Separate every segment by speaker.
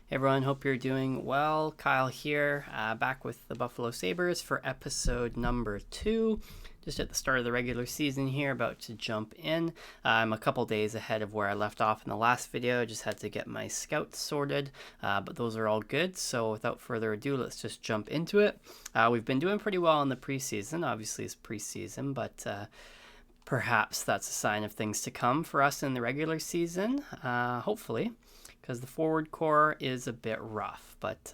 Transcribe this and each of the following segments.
Speaker 1: Hey everyone, hope you're doing well. Kyle here, back with the Buffalo Sabres for episode number 2. Just at the start of the regular season here, about to jump in. I'm a couple days ahead of where I left off in the last video. Just had to get my scouts sorted, but those are all good. So without further ado, let's just jump into it. We've been doing pretty well in the preseason. Obviously, it's preseason, but perhaps that's a sign of things to come for us in the regular season, hopefully, because the forward core is a bit rough. But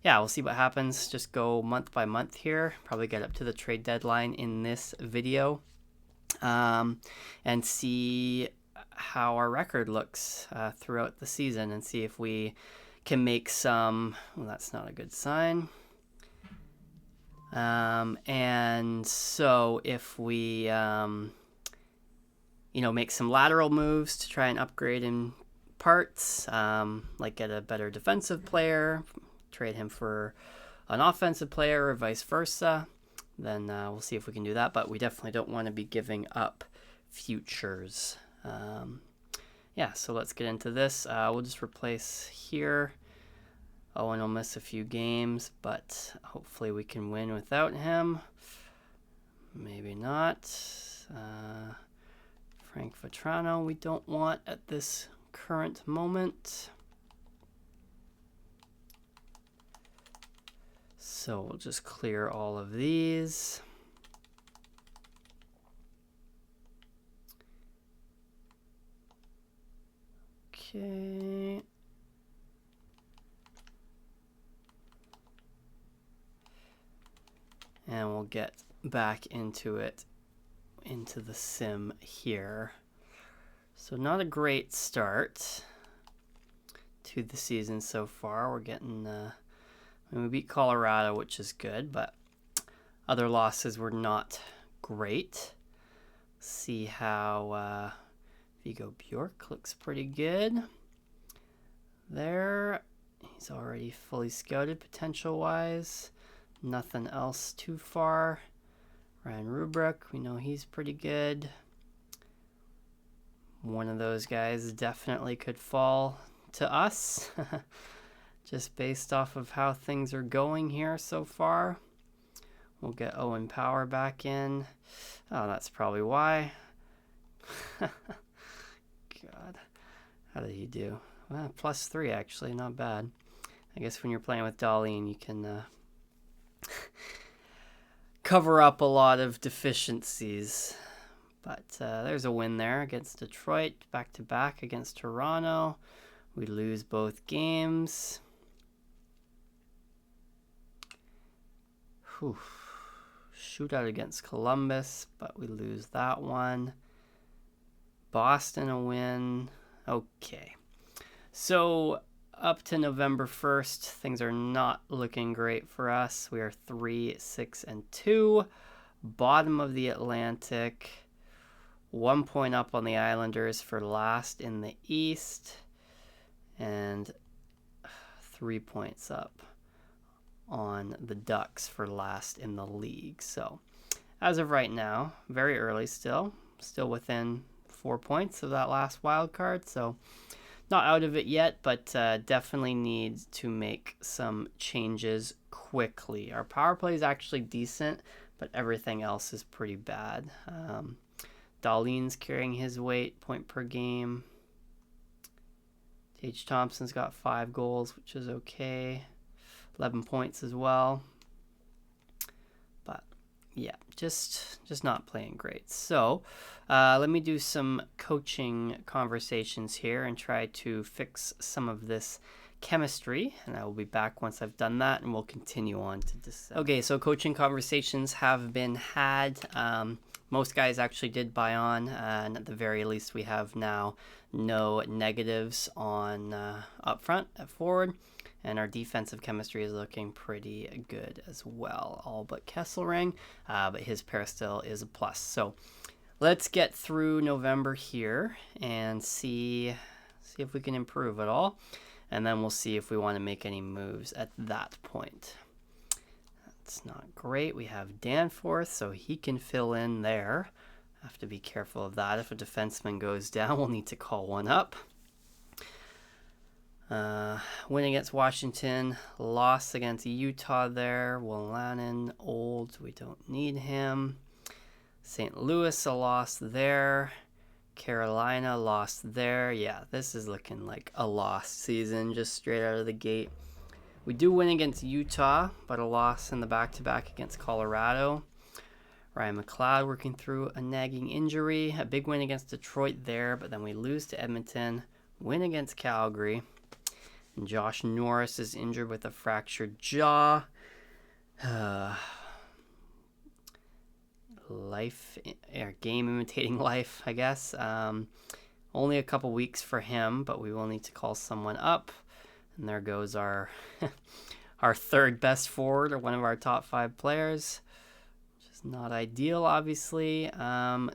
Speaker 1: yeah, we'll see what happens. Just go month by month here. Probably get up to the trade deadline in this video, and see how our record looks throughout the season, and see if we can make some. Well, that's not a good sign. And so if we, make some lateral moves to try and upgrade in parts, like get a better defensive player, trade him for an offensive player or vice versa, then we'll see if we can do that. But we definitely don't want to be giving up futures. Yeah, so let's get into this. We'll just replace here. Owen will miss a few games, but hopefully we can win without him. Maybe not. Frank Vetrano we don't want at this current moment. So we'll just clear all of these. Okay. And we'll get back into it, into the sim here. So not a great start to the season so far. We're getting, we beat Colorado, which is good, but other losses were not great. See how Vigo Bjork looks pretty good there. He's already fully scouted potential-wise. Nothing else too far. Ryan Rubrick, we know he's pretty good. One of those guys definitely could fall to us, just based off of how things are going here so far. We'll get Owen Power back in. Oh, that's probably why. God, how did he do? Well, +3 actually, not bad. I guess when you're playing with Darlene, you can cover up a lot of deficiencies. But there's a win there against Detroit, back-to-back against Toronto. We lose both games. Whew. Shootout against Columbus, but we lose that one. Boston a win. Okay. So up to November 1st, things are not looking great for us. We are 3-6-2, bottom of the Atlantic, 1 point up on the Islanders for last in the East, and 3 points up on the Ducks for last in the league. So as of right now, very early still within 4 points of that last wild card. So not out of it yet, but definitely needs to make some changes quickly. Our power play is actually decent, but everything else is pretty bad. Darlene's carrying his weight, point per game. Tage Thompson's got 5 goals, which is okay. 11 points as well. But yeah, just not playing great. So let me do some coaching conversations here and try to fix some of this chemistry, and I will be back once I've done that, and we'll continue on to December. Okay, so coaching conversations have been had. Most guys actually did buy on, and at the very least we have now no negatives on up front at forward, and our defensive chemistry is looking pretty good as well, all but Kesselring, but his pair still is a plus. So let's get through November here and see if we can improve at all, and then we'll see if we want to make any moves at that point. That's not great. We have Danforth, so he can fill in there. Have to be careful of that. If a defenseman goes down, we'll need to call one up. Win against Washington, loss against Utah there. Wolanin, old, we don't need him. St. Louis, a loss there. Carolina, lost there. Yeah, this is looking like a lost season just straight out of the gate. We do win against Utah, but a loss in the back-to-back against Colorado. Ryan McLeod working through a nagging injury. A big win against Detroit there, but then we lose to Edmonton. Win against Calgary. And Josh Norris is injured with a fractured jaw. Life, or game imitating life, I guess. Only a couple weeks for him, but we will need to call someone up. And there goes our our third best forward, or one of our top 5 players. Which is not ideal, obviously.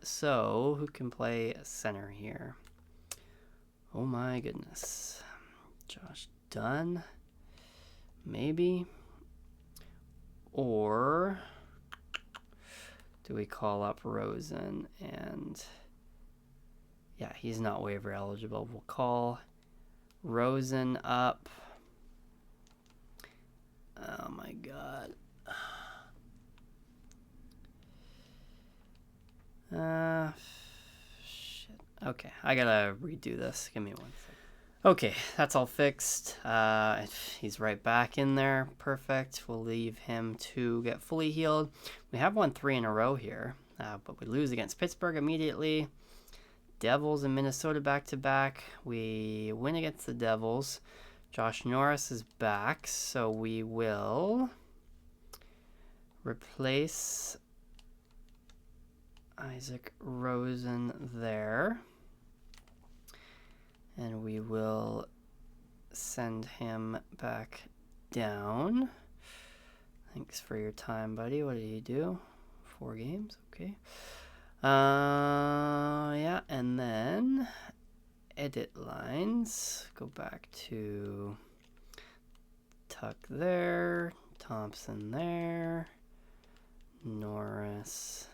Speaker 1: So who can play center here? Oh my goodness. Josh Dunn, maybe? Or do we call up Rosen? And yeah, he's not waiver eligible. We'll call Rosen up. Oh my god. Shit. Okay, I gotta redo this. Give me 1 second. Okay, that's all fixed. He's right back in there. Perfect. We'll leave him to get fully healed. We have won 3 in a row here, but we lose against Pittsburgh immediately. Devils and Minnesota back-to-back. We win against the Devils. Josh Norris is back, so we will replace Isaac Rosen there. And we will send him back down. Thanks for your time, buddy. What did he do? 4 games? Okay. Yeah, and then edit lines. Go back to Tuck there, Thompson there, Norris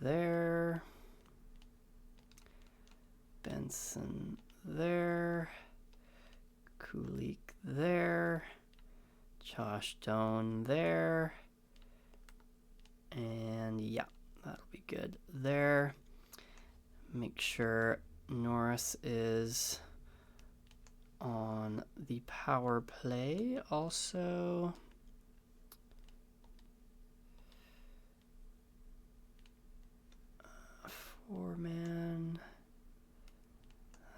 Speaker 1: there, Benson there, Kulik there, Josh Doan there, and yeah, that'll be good there. Make sure Norris is on the power play also. Four-man.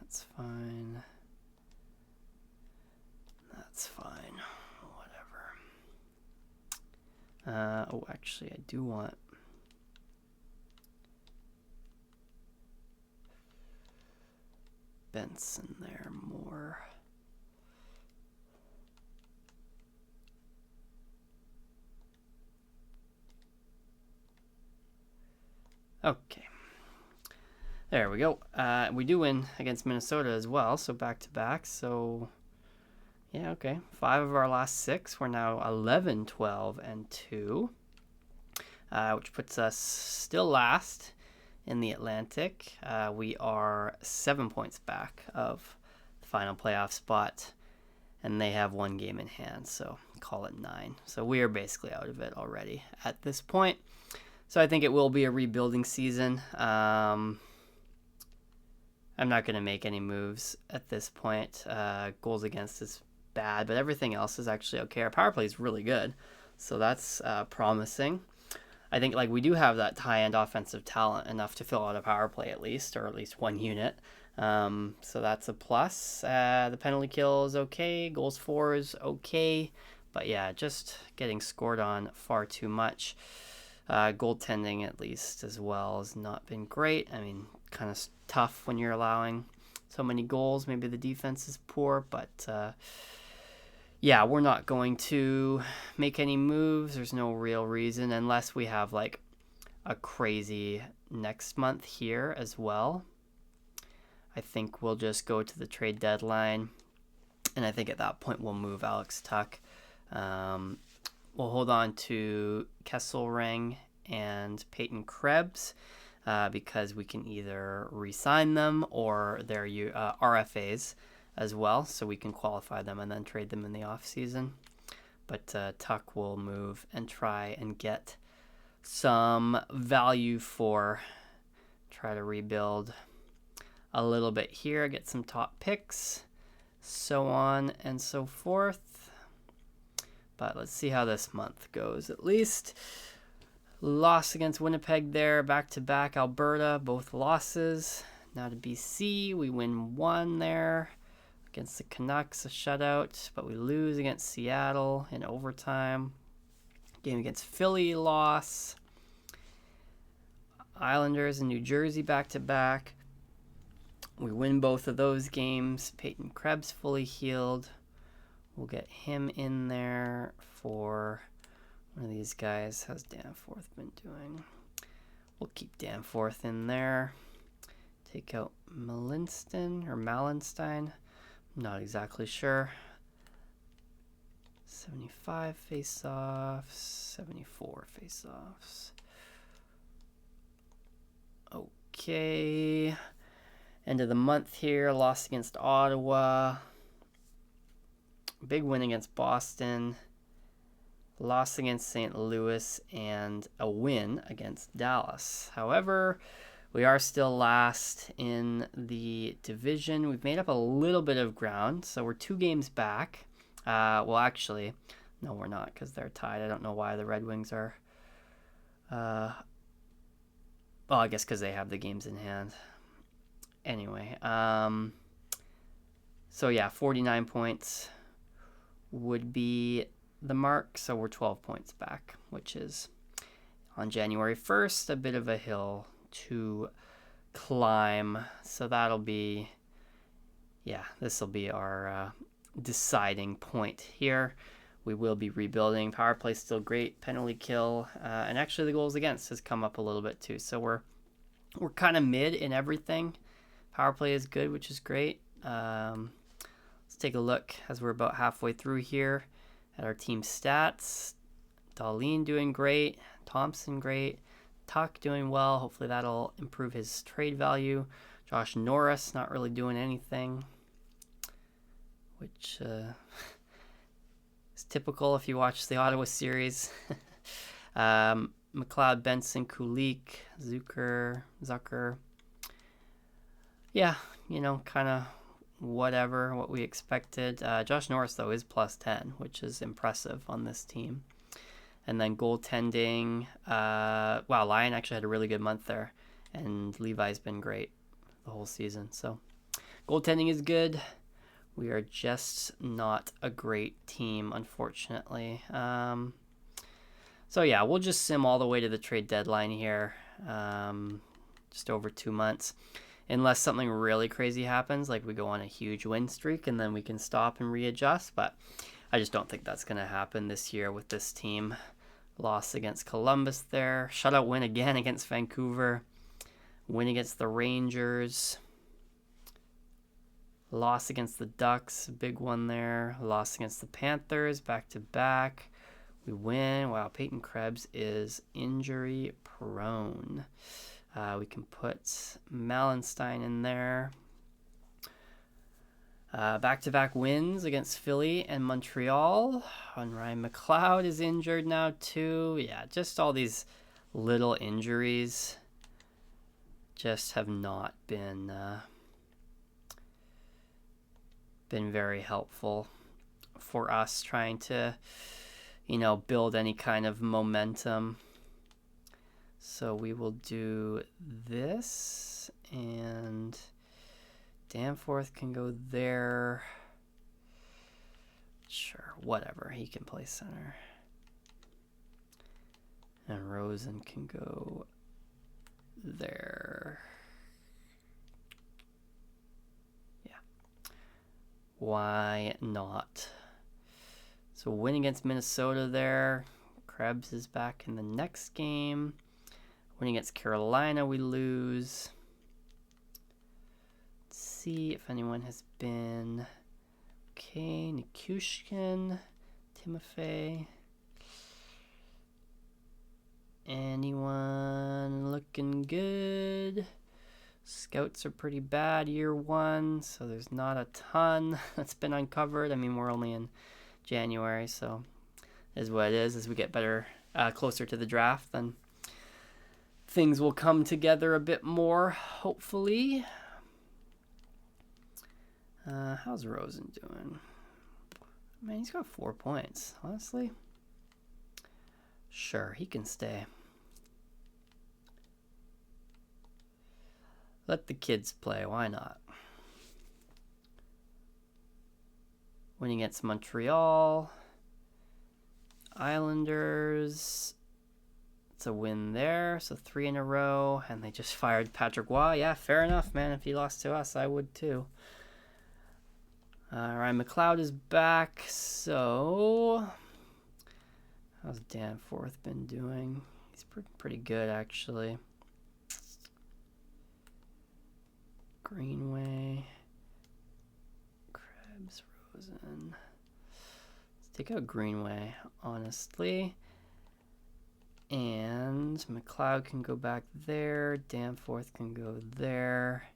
Speaker 1: That's fine. That's fine. Whatever. Oh, actually, I do want Benson there more. Okay. There we go. We do win against Minnesota as well, so back-to-back. So, yeah, okay. 5 of our last 6. We're now 11, 12, and 2, which puts us still last in the Atlantic. We are 7 points back of the final playoff spot, and they have 1 game in hand, so call it 9. So we are basically out of it already at this point. So I think it will be a rebuilding season. I'm not going to make any moves at this point. Goals against is bad, but everything else is actually okay. Our power play is really good, so that's promising. I think like we do have that high-end offensive talent enough to fill out a power play at least, or at least 1 unit. So that's a plus. The penalty kill is okay. Goals for is okay. But yeah, just getting scored on far too much. Goaltending at least as well has not been great. I mean, kind of tough when you're allowing so many goals. Maybe the defense is poor, but yeah, we're not going to make any moves. There's no real reason unless we have like a crazy next month here as well. I think we'll just go to the trade deadline, and I think at that point we'll move Alex Tuck. We'll hold on to Kesselring and Peyton Krebs because we can either re-sign them or they're RFAs as well, so we can qualify them and then trade them in the off season. But Tuck will move and try and get some value for, try to rebuild a little bit here, get some top picks, so on and so forth. But let's see how this month goes. At least loss against Winnipeg there, back-to-back Alberta, both losses. Now to BC, we win 1 there against the Canucks, a shutout, but we lose against Seattle in overtime. Game against Philly, loss. Islanders and New Jersey back-to-back. We win both of those games. Peyton Krebs fully healed. We'll get him in there for one of these guys. How's Danforth been doing? We'll keep Danforth in there. Take out Mallinstein. I'm not exactly sure. 75 face-offs, 74 face-offs. Okay. End of the month here. Loss against Ottawa. Big win against Boston. Loss against St. Louis. And a win against Dallas. However, we are still last in the division. We've made up a little bit of ground. So we're 2 games back. Well, actually, no, we're not, because they're tied. I don't know why the Red Wings are. Well, I guess because they have the games in hand. Anyway, so yeah, 49 points would be the mark. So we're 12 points back, which is on January 1st, a bit of a hill to climb. So that'll be, yeah, this will be our deciding point here. We will be rebuilding. Power play still great. Penalty kill, and actually the goals against has come up a little bit too. So we're kind of mid in everything. Power play is good, which is great. Let's take a look as we're about halfway through here at our team stats. Dahlin doing great. Thompson great. Tuck doing well. Hopefully that'll improve his trade value. Josh Norris not really doing anything, which is typical if you watch the Ottawa series. McLeod, Benson, Kulik, Zucker. Yeah, kind of whatever, what we expected. Josh Norris, though, is plus 10, which is impressive on this team. And then goaltending. Wow, Lyon actually had a really good month there. And Levi's been great the whole season. So goaltending is good. We are just not a great team, unfortunately. So yeah, we'll just sim all the way to the trade deadline here. Just over 2 months. Unless something really crazy happens, like we go on a huge win streak and then we can stop and readjust. But I just don't think that's going to happen this year with this team. Loss against Columbus there. Shutout win again against Vancouver. Win against the Rangers. Loss against the Ducks. Big one there. Loss against the Panthers. Back to back. We win. Wow, Peyton Krebs is injury prone. We can put Mallinstein in there. Back-to-back wins against Philly and Montreal. And Ryan McLeod is injured now too. Yeah, just all these little injuries just have not been very helpful for us trying to, build any kind of momentum. So we will do this, and Danforth can go there. Sure, whatever. He can play center. And Rosen can go there. Yeah. Why not? So win against Minnesota there. Krebs is back in the next game. Win against Carolina, we lose. Let's see if anyone has been. Okay, Nikushkin, Timofey. Anyone looking good? Scouts are pretty bad year one, so there's not a ton that's been uncovered. I mean, we're only in January, so is what it is. As we get better, closer to the draft, then things will come together a bit more, hopefully. How's Rosen doing? Man, he's got 4 points, honestly. Sure, he can stay. Let the kids play, why not? Winning against Montreal. Islanders. It's a win there, so 3 in a row. And they just fired Patrick Waugh. Yeah, fair enough, man. If he lost to us, I would too. Ryan McLeod is back, so how's Danforth been doing? He's pretty good, actually. Greenway, Krebs, Rosen. Let's take out Greenway, honestly. And McLeod can go back there. Danforth can go there.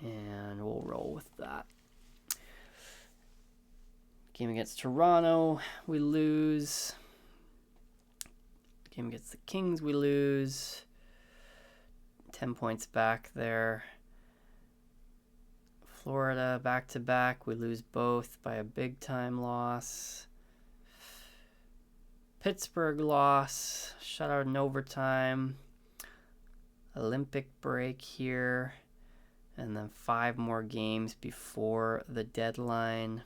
Speaker 1: And we'll roll with that. Game against Toronto, we lose. Game against the Kings, we lose. 10 points back there. Florida, back-to-back, we lose both by a big-time loss. Pittsburgh loss, shutout in overtime. Olympic break here. And then 5 more games before the deadline.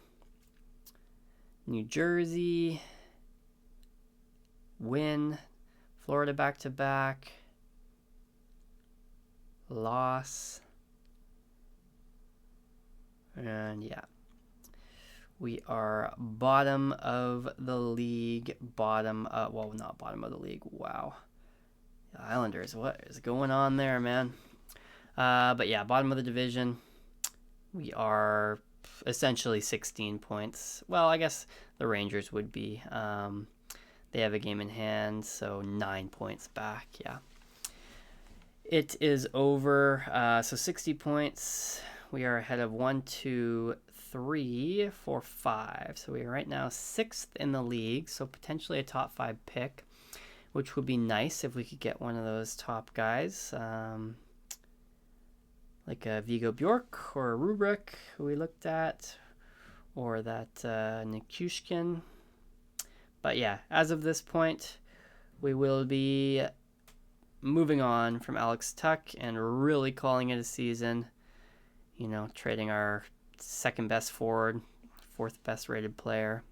Speaker 1: New Jersey, win. Florida back-to-back. Loss. And yeah, we are bottom of the league. Well, not bottom of the league. Wow. The Islanders, what is going on there, man? But yeah, bottom of the division. We are essentially 16 points. Well, I guess the Rangers would be. They have a game in hand, so 9 points back. Yeah. It is over. So 60 points. We are ahead of 1, 2, 3, 4, 5. So we are right now 6th in the league. So potentially a top 5 pick, which would be nice if we could get one of those top guys. Like a Vigo Bjork or a Rubric, who we looked at, or that Nikushkin. But yeah, as of this point, we will be moving on from Alex Tuch and really calling it a season. You know, trading our 2nd best forward, 4th best rated player.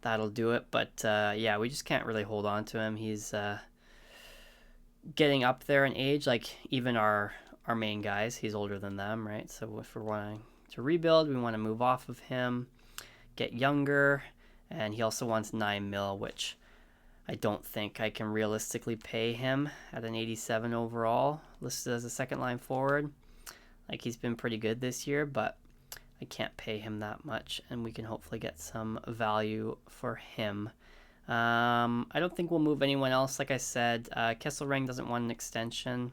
Speaker 1: That'll do it. But yeah, we just can't really hold on to him. He's getting up there in age, like even our main guys. He's older than them, right? So if we're wanting to rebuild, we want to move off of him, get younger, and he also wants $9 million, which I don't think I can realistically pay him at an 87 overall, listed as a 2nd line forward. Like, he's been pretty good this year, but I can't pay him that much, and we can hopefully get some value for him. I don't think we'll move anyone else. Like I said, Kesselring doesn't want an extension,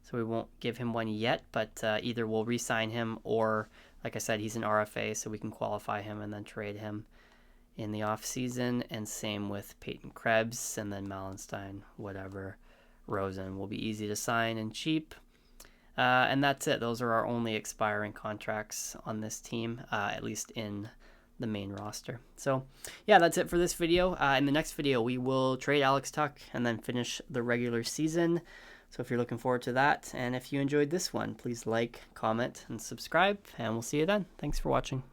Speaker 1: so we won't give him one yet, but either we'll re-sign him or, like I said, he's an RFA, so we can qualify him and then trade him in the off-season. And same with Peyton Krebs, and then Malenstein, whatever. Rosen will be easy to sign and cheap. And that's it. Those are our only expiring contracts on this team, at least in the main roster. So yeah, that's it for this video. In the next video, we will trade Alex Tuch and then finish the regular season. So if you're looking forward to that, and if you enjoyed this one, please like, comment, and subscribe, and we'll see you then. Thanks for watching.